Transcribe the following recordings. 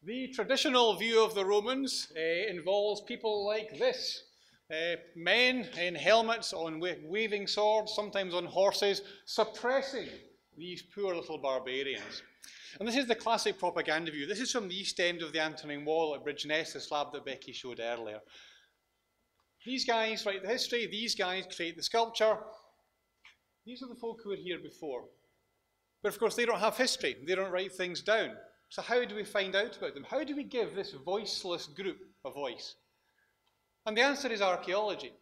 The traditional view of the Romans involves people like this. Men in helmets, on waving swords, sometimes on horses, suppressing these poor little barbarians. And this is the classic propaganda view. This is from the east end of the Antonine Wall at Bridgeness, the slab that Becky showed earlier. These guys write the history, these guys create the sculpture. These are the folk who were here before. But of course they don't have history, they don't write things down. So how do we find out about them? How do we give this voiceless group a voice? And the answer is archaeology.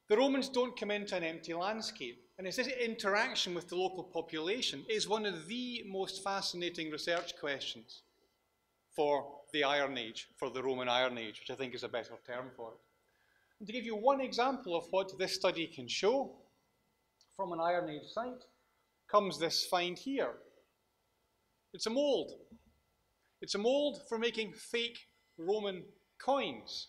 The Romans don't come into an empty landscape, and it's this interaction with the local population is one of the most fascinating research questions for the Iron Age, for the Roman Iron Age, which I think is a better term for it. And to give you one example of what this study can show from an Iron Age site comes this find here. It's a mould. It's a mould for making fake Roman coins,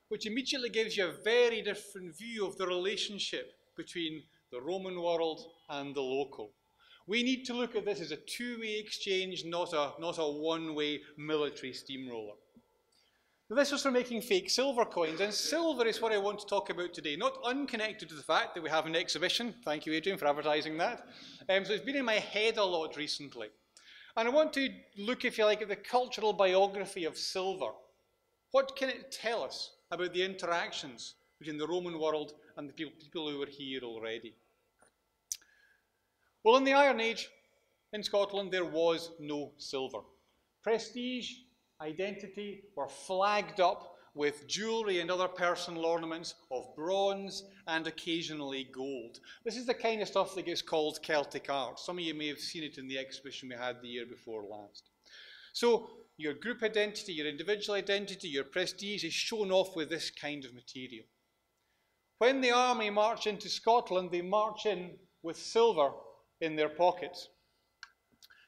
which immediately gives you a very different view of the relationship between the Roman world and the local. We need to look at this as a two-way exchange, not a one-way military steamroller. Now, this was for making fake silver coins, and silver is what I want to talk about today, not unconnected to the fact that we have an exhibition. Thank you, Adrian, for advertising that. So it's been in my head a lot recently. And I want to look, if you like, at the cultural biography of silver. What can it tell us about the interactions between the Roman world and the people who were here already? Well, in the Iron Age in Scotland, there was no silver. Prestige, identity were flagged up with jewellery and other personal ornaments of bronze and occasionally gold. This is the kind of stuff that gets called Celtic Art. Some of you may have seen it in the exhibition we had the year before last. So your group identity, your individual identity, your prestige is shown off with this kind of material. When the army march into Scotland, they march in with silver in their pockets.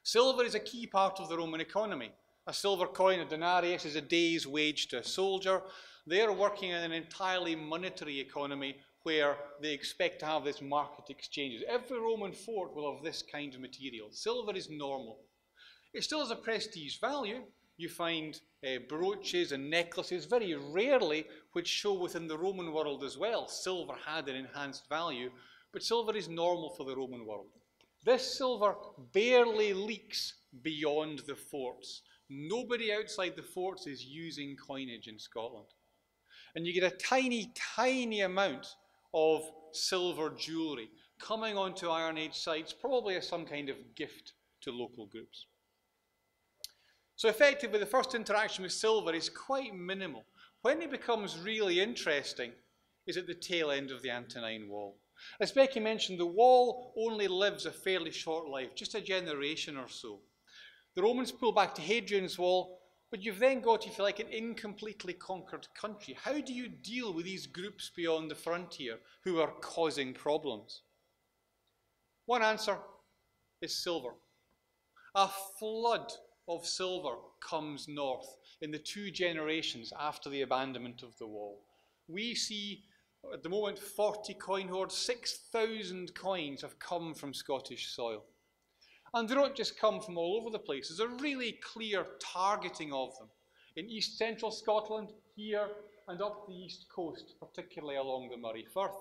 Silver is a key part of the Roman economy. A silver coin, a denarius, is a day's wage to a soldier. They're working in an entirely monetary economy where they expect to have this market exchanges. Every Roman fort will have this kind of material. Silver is normal. It still has a prestige value. You find brooches and necklaces, very rarely, which show within the Roman world as well. Silver had an enhanced value, but silver is normal for the Roman world. This silver barely leaks beyond the forts. Nobody outside the forts is using coinage in Scotland. And you get a tiny, tiny amount of silver jewellery coming onto Iron Age sites, probably as some kind of gift to local groups. So effectively, the first interaction with silver is quite minimal. When it becomes really interesting is at the tail end of the Antonine Wall. As Becky mentioned, the wall only lives a fairly short life, just a generation or so. The Romans pull back to Hadrian's Wall, but you've then got, if you like, an incompletely conquered country. How do you deal with these groups beyond the frontier who are causing problems? One answer is silver. A flood of silver comes north in the 2 generations after the abandonment of the wall. We see, at the moment, 40 coin hoards, 6,000 coins have come from Scottish soil. And they don't just come from all over the place. There's a really clear targeting of them in east central Scotland, here, and up the east coast, particularly along the Murray Firth.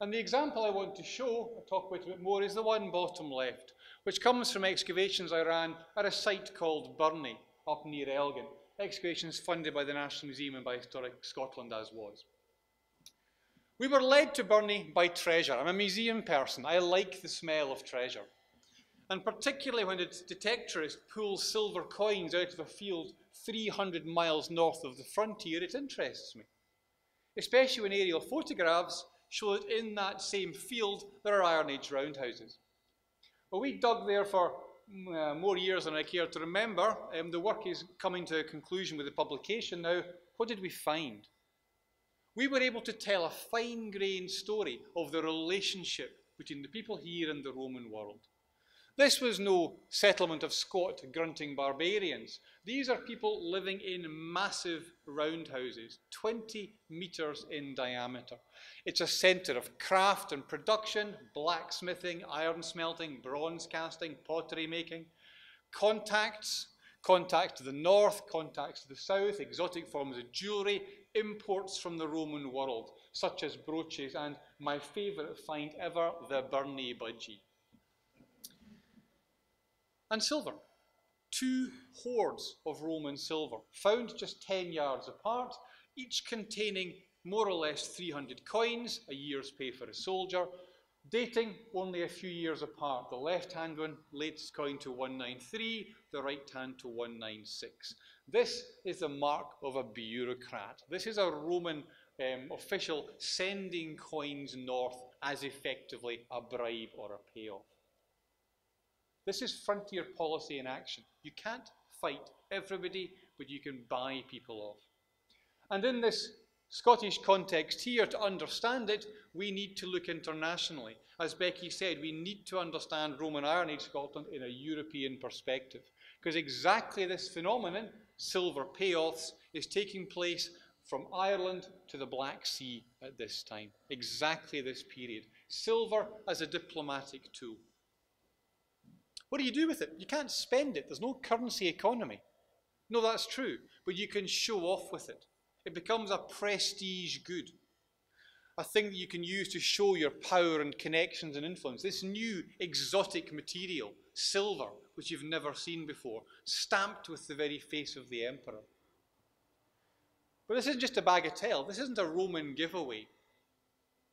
And the example I want to show, I'll talk about a bit more, is the one bottom left, which comes from excavations I ran at a site called Burney, up near Elgin. Excavations funded by the National Museum and by Historic Scotland, as was. We were led to Burney by treasure. I'm a museum person. I like the smell of treasure. And particularly when a detectorist pulls silver coins out of a field 300 miles north of the frontier, it interests me. Especially when aerial photographs show that in that same field there are Iron Age roundhouses. Well, we dug there for more years than I care to remember. The work is coming to a conclusion with the publication now. What did we find? We were able to tell a fine-grained story of the relationship between the people here and the Roman world. This was no settlement of squat, grunting barbarians. These are people living in massive roundhouses, 20 metres in diameter. It's a centre of craft and production, blacksmithing, iron smelting, bronze casting, pottery making, contacts, Contacts to the north, contacts to the south, exotic forms of jewellery, imports from the Roman world, such as brooches, and my favourite find ever, the Burney budgie. And silver. 2 hoards of Roman silver, found just 10 yards apart, each containing more or less 300 coins, a year's pay for a soldier, dating only a few years apart. The left-hand one, latest coin to 193, the right hand to 196. This is the mark of a bureaucrat. This is a Roman official sending coins north as effectively a bribe or a payoff. This is frontier policy in action. You can't fight everybody, but you can buy people off. And in this Scottish context here, to understand it, we need to look internationally. As Becky said, we need to understand Roman Iron Age Scotland in a European perspective, because exactly this phenomenon, silver payoffs, is taking place from Ireland to the Black Sea at this time. Exactly this period. Silver as a diplomatic tool. What do you do with it? You can't spend it. There's no currency economy. No, that's true, but you can show off with it. It becomes a prestige good, a thing that you can use to show your power and connections and influence. This new exotic material, silver, which you've never seen before, stamped with the very face of the emperor. But this isn't just a bagatelle. This isn't a Roman giveaway.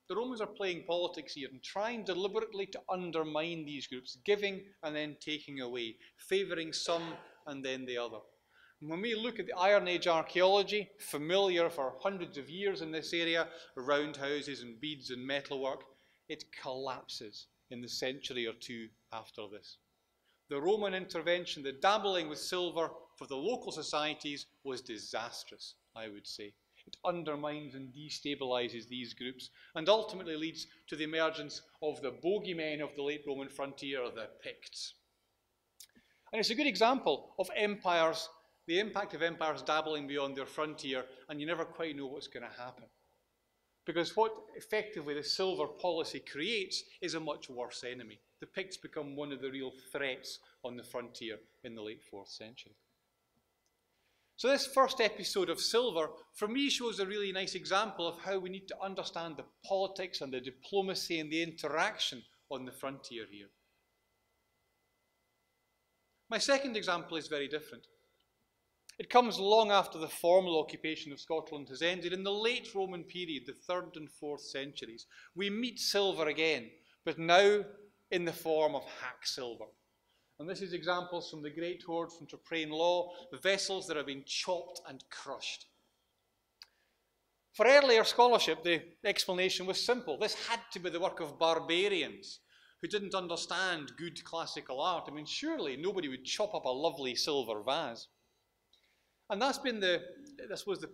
The Romans are playing politics here and trying deliberately to undermine these groups, giving and then taking away, favouring some and then the other. And when we look at the Iron Age archaeology, familiar for hundreds of years in this area, roundhouses and beads and metalwork, it collapses in the century or two after this. The Roman intervention, the dabbling with silver for the local societies was disastrous, I would say. It undermines and destabilizes these groups and ultimately leads to the emergence of the bogeymen of the late Roman frontier, the Picts. And it's a good example of empires, the impact of empires dabbling beyond their frontier, and you never quite know what's going to happen. Because what effectively the silver policy creates is a much worse enemy. The Picts become one of the real threats on the frontier in the late 4th century. So this first episode of silver, for me, shows a really nice example of how we need to understand the politics and the diplomacy and the interaction on the frontier here. My second example is very different. It comes long after the formal occupation of Scotland has ended. In the late Roman period, the 3rd and 4th centuries, we meet silver again, but now in the form of hack silver. And this is examples from the Great Hoard from Traprain Law, the vessels that have been chopped and crushed. For earlier scholarship, the explanation was simple. This had to be the work of barbarians who didn't understand good classical art. I mean, surely nobody would chop up a lovely silver vase. And that's been the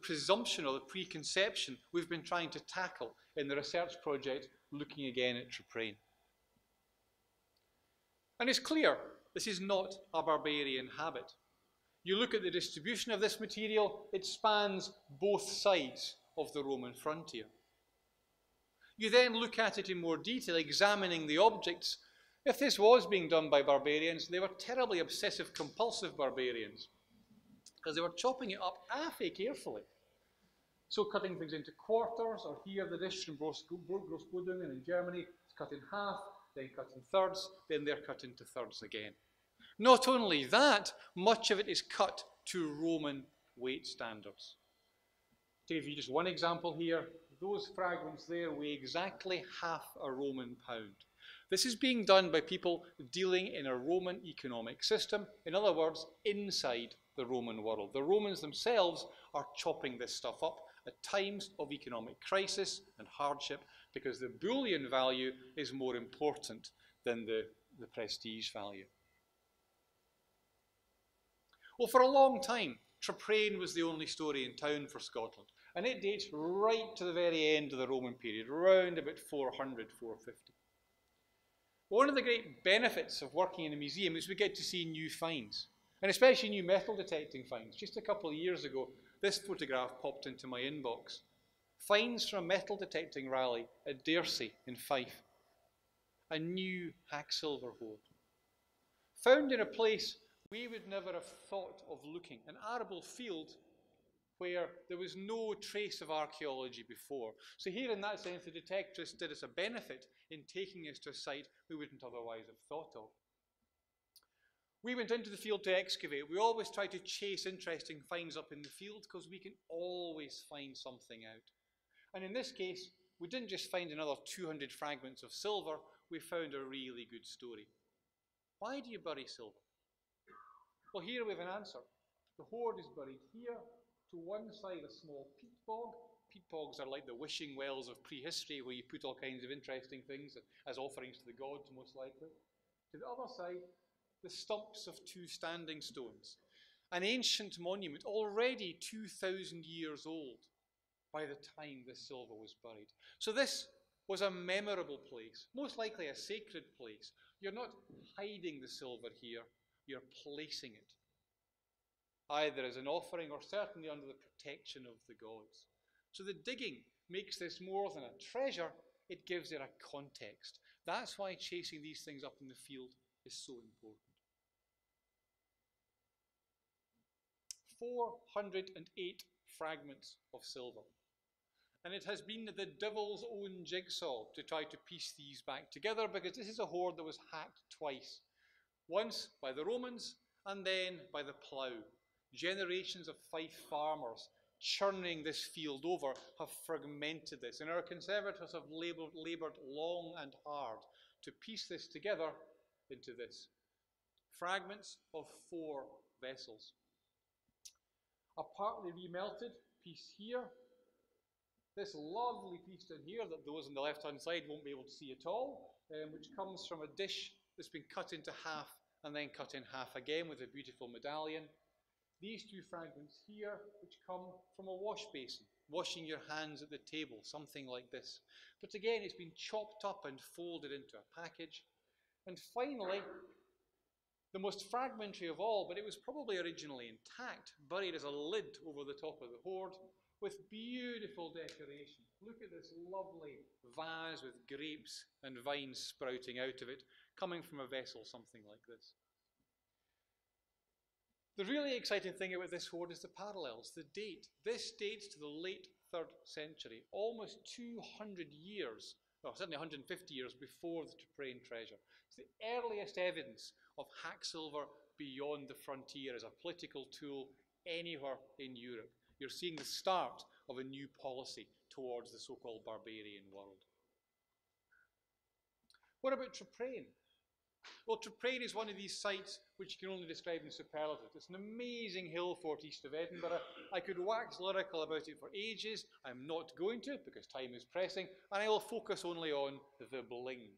presumption or the preconception we've been trying to tackle in the research project looking again at Traprain. And it's clear this is not a barbarian habit. You look at the distribution of this material, it spans both sides of the Roman frontier. You then look at it in more detail, examining the objects. If this was being done by barbarians, they were terribly obsessive, compulsive barbarians, because they were chopping it up awfully carefully. So cutting things into quarters, or here the dish from Grossbudungen in Germany is cut in half, then cut in thirds, then they're cut into thirds again. Not only that, much of it is cut to Roman weight standards. To give you just one example here, those fragments there weigh exactly half a Roman pound. This is being done by people dealing in a Roman economic system, in other words, inside the Roman world. The Romans themselves are chopping this stuff up at times of economic crisis and hardship, because the bullion value is more important than the prestige value. Well, for a long time, Traprain was the only story in town for Scotland, and it dates right to the very end of the Roman period, around about 400, 450. One of the great benefits of working in a museum is we get to see new finds, and especially new metal detecting finds. Just a couple of years ago, this photograph popped into my inbox. Finds from a metal detecting rally at Daresey in Fife. A new hack silver hoard. Found in a place we would never have thought of looking. An arable field where there was no trace of archaeology before. So here, in that sense, the detectorists did us a benefit in taking us to a site we wouldn't otherwise have thought of. We went into the field to excavate. We always try to chase interesting finds up in the field because we can always find something out. And in this case, we didn't just find another 200 fragments of silver, we found a really good story. Why do you bury silver? Well, here we have an answer. The hoard is buried here. To one side, a small peat bog. Peat bogs are like the wishing wells of prehistory, where you put all kinds of interesting things as offerings to the gods, most likely. To the other side, the stumps of two standing stones. An ancient monument, already 2,000 years old by the time this silver was buried. So this was a memorable place, most likely a sacred place. You're not hiding the silver here, you're placing it, either as an offering or certainly under the protection of the gods. So the digging makes this more than a treasure, it gives it a context. That's why chasing these things up in the field is so important. 408 fragments of silver. And it has been the devil's own jigsaw to try to piece these back together, because this is a hoard that was hacked twice. Once by the Romans and then by the plough. Generations of Fife farmers churning this field over have fragmented this, and our conservators have laboured long and hard to piece this together into this. Fragments of 4 vessels. A partly remelted piece here. This lovely piece down here that those on the left-hand side won't be able to see at all, which comes from a dish that's been cut into half and then cut in half again with a beautiful medallion. These 2 fragments here, which come from a wash basin, washing your hands at the table, something like this. But again, it's been chopped up and folded into a package. And finally, the most fragmentary of all, but it was probably originally intact, buried as a lid over the top of the hoard, with beautiful decoration. Look at this lovely vase with grapes and vines sprouting out of it, coming from a vessel something like this. The really exciting thing about this hoard is the parallels, the date. This dates to the late 3rd century, almost 200 years, well, certainly 150 years before the Traprain treasure. It's the earliest evidence of hack silver beyond the frontier as a political tool anywhere in Europe. You're seeing the start of a new policy towards the so-called barbarian world. What about Traprain? Well, Traprain is one of these sites which you can only describe in superlative. It's an amazing hill fort east of Edinburgh. I could wax lyrical about it for ages. I'm not going to, because time is pressing, and I will focus only on the bling.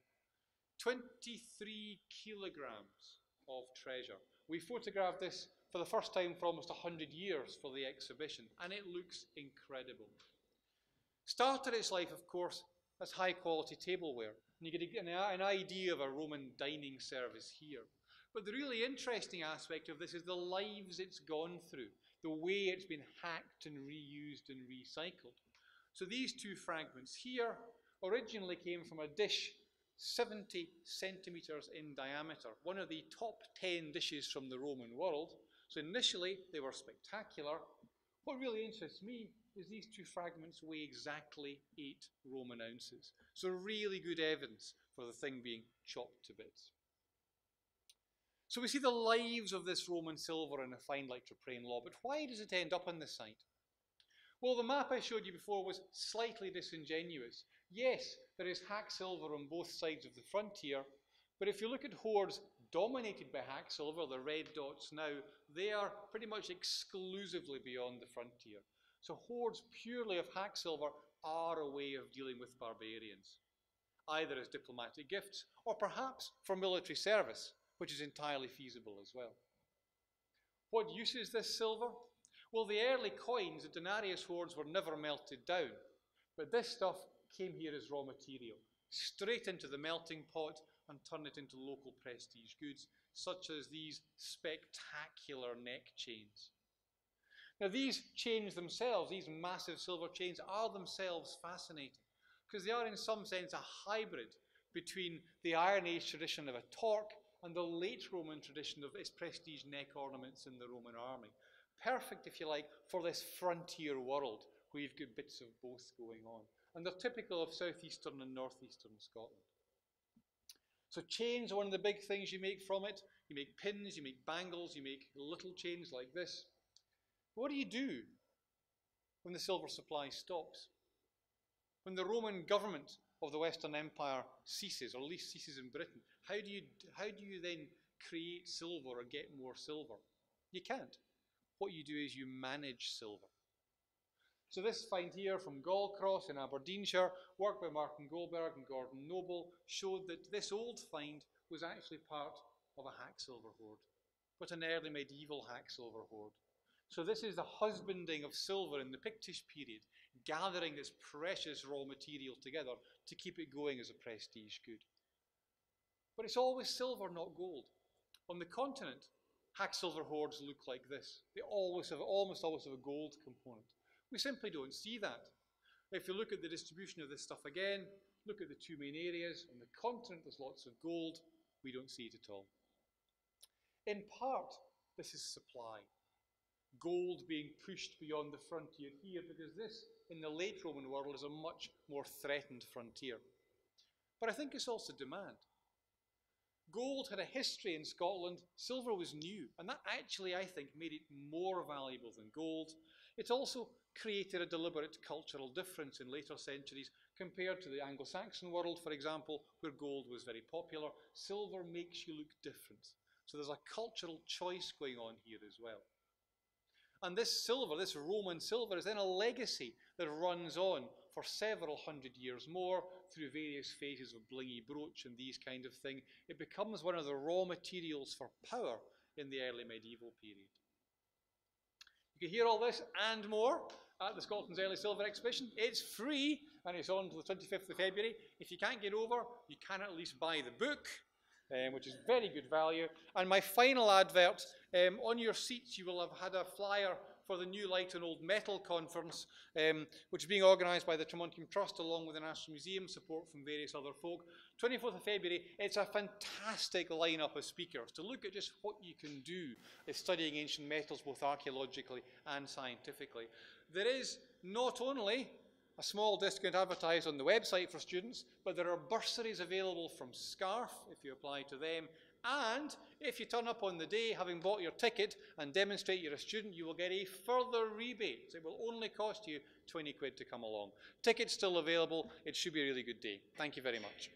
23 kilograms of treasure. We photographed this for the first time for almost 100 years for the exhibition, and it looks incredible. Started its life, of course, as high-quality tableware. And you get an idea of a Roman dining service here. But the really interesting aspect of this is the lives it's gone through, the way it's been hacked and reused and recycled. So these 2 fragments here originally came from a dish 70 centimetres in diameter, one of the top 10 dishes from the Roman world. So initially they were spectacular. What really interests me is these 2 fragments weigh exactly 8 Roman ounces. So really good evidence for the thing being chopped to bits. So we see the lives of this Roman silver in a find like Traprain Law, but why does it end up on the site? Well, the map I showed you before was slightly disingenuous. Yes, there is hack silver on both sides of the frontier, but if you look at hoards dominated by hack silver, the red dots now, they are pretty much exclusively beyond the frontier. So hoards purely of hack silver are a way of dealing with barbarians, either as diplomatic gifts or perhaps for military service, which is entirely feasible as well. What use is this silver? Well, the early coins, the denarius hoards, were never melted down, but this stuff came here as raw material, straight into the melting pot and turned it into local prestige goods, such as these spectacular neck chains. Now, these chains themselves, these massive silver chains, are themselves fascinating, because they are in some sense a hybrid between the Iron Age tradition of a torque and the late Roman tradition of its prestige neck ornaments in the Roman army. Perfect, if you like, for this frontier world where you've got bits of both going on. And they're typical of southeastern and northeastern Scotland. So chains are one of the big things you make from it. You make pins, you make bangles, you make little chains like this. What do you do when the silver supply stops? When the Roman government of the Western Empire ceases, or at least ceases in Britain, how do you then create silver or get more silver? You can't. What you do is you manage silver. So this find here from Gallcross in Aberdeenshire, work by Martin Goldberg and Gordon Noble, showed that this old find was actually part of a hack silver hoard, but an early medieval hack silver hoard. So this is the husbanding of silver in the Pictish period, gathering this precious raw material together to keep it going as a prestige good. But it's always silver, not gold. On the continent, hack silver hoards look like this. They almost always have a gold component. We simply don't see that. If you look at the distribution of this stuff again, look at the two main areas. On the continent, there's lots of gold. We don't see it at all. In part, this is supply. Gold being pushed beyond the frontier here, because this, in the late Roman world, is a much more threatened frontier. But I think it's also demand. Gold had a history in Scotland, silver was new, and that actually, I think, made it more valuable than gold. It also created a deliberate cultural difference in later centuries compared to the Anglo-Saxon world, for example, where gold was very popular. Silver makes you look different. So there's a cultural choice going on here as well. And this silver, this Roman silver, is then a legacy that runs on for several hundred years more through various phases of blingy brooch and these kind of thing. It becomes one of the raw materials for power in the early medieval period. You can hear all this and more at the Scotland's Early Silver Exhibition. It's free and it's on until the 25th of February. If you can't get over, you can at least buy the book, which is very good value. And my final advert, on your seats you will have had a flyer for the New Light and Old Metal Conference, which is being organised by the Tremontium Trust along with the National Museum, support from various other folk. 24th of February, it's a fantastic lineup of speakers to look at just what you can do in studying ancient metals both archaeologically and scientifically. There is not only a small discount advertised on the website for students, but there are bursaries available from SCARF if you apply to them. And if you turn up on the day, having bought your ticket and demonstrate you're a student, you will get a further rebate. It will only cost you 20 quid to come along. Tickets still available. It should be a really good day. Thank you very much.